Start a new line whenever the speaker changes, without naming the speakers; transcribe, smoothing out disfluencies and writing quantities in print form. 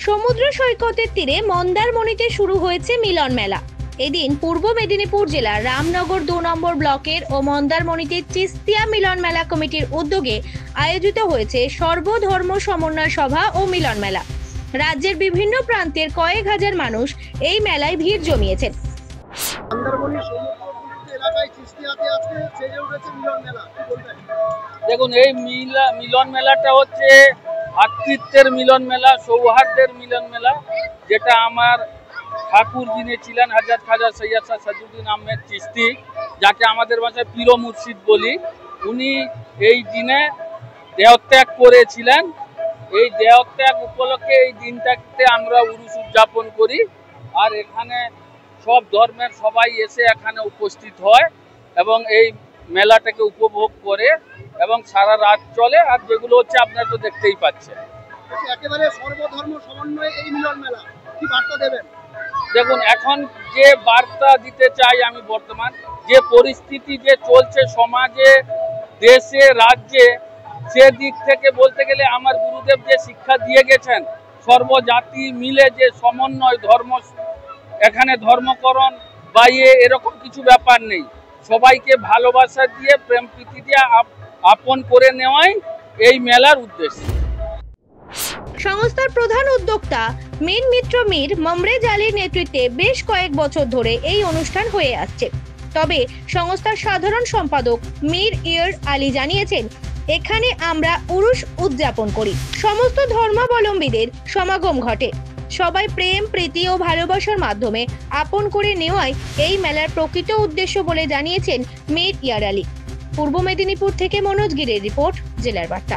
সমুদ্র সৈকতের তীরে মন্দারমণিতে শুরু হয়েছে মিলন মেলা। এদিন পূর্ব মেদিনীপুর জেলার রামনগর 2 নম্বর ব্লকের ও মন্দারমণিতে চিস্তিয়া মিলন মেলা কমিটির উদ্যোগে আয়োজিত হয়েছে সর্বধর্ম সমন্বয় সভা ও মিলন মেলা। রাজ্যের বিভিন্ন প্রান্তের কয়েক হাজার মানুষ এই মেলায় ভিড় জমিয়েছেন।
দেখুন, এই মিলন মেলাটা হচ্ছে ভাতৃত্বের মিলন মেলা, সৌহার্দ্যের মিলন মেলা, যেটা আমার ঠাকুর যিনি ছিলেন হযরত খাজা সৈয়দ শাহ সাজুদ্দিন আহমেদ চিশতি, যাকে আমাদের ভাষায় পীর মুর্শিদ বলি, উনি এই দিনে দেহত্যাগ করেছিলেন। এই দেহত্যাগ উপলক্ষে এই দিনটাতে আমরা উরুস উদযাপন করি। আর এখানে সব ধর্মের সবাই এসে এখানে উপস্থিত হয় এবং এই মেলাটাকে উপভোগ করে এবং সারা রাত চলে। আর যেগুলো হচ্ছে আপনারা তো দেখতেই পাচ্ছেন।
একেবারে সর্বধর্ম সমন্বয়ে এই মিলন মেলা, কি বার্তা দেবেন?
দেখুন, এখন যে বার্তা দিতে চাই আমি, বর্তমান যে পরিস্থিতি যে চলছে সমাজে, দেশে, রাজ্যে, সে দিক থেকে বলতে গেলে আমার গুরুদেব যে শিক্ষা দিয়ে গেছেন, সর্বজাতি মিলে যে সমন্বয়, ধর্ম, এখানে ধর্মকরণ বা এরকম কিছু ব্যাপার নেই। সবাইকে ভালোবাসা দিয়ে, প্রেম প্রীতি দিয়ে আপন করে নেওয়াই এই মেলার উদ্দেশ্য।
সংস্থার প্রধান উদ্যোক্তা মীর মিত্র মীর মমরেজ আলীর নেতৃত্বে বেশ কয়েক বছর ধরে এই অনুষ্ঠান হয়ে আসছে। তবে সংস্থার সাধারণ সম্পাদক মীর ইয়ার আলী জানিয়েছেন, এখানে আমরা উরুস উদযাপন করি, সমস্ত ধর্মাবলম্বীদের সমাগম ঘটে, সবাই প্রেম প্রীতি ও ভালোবাসার মাধ্যমে আপন করে নেওয়াই এই মেলার প্রকৃত উদ্দেশ্য বলে জানিয়েছেন মীর ইয়ার আলী। পূর্ব মেদিনীপুর থেকে মনোজ গিরের রিপোর্ট, জেলার বার্তা।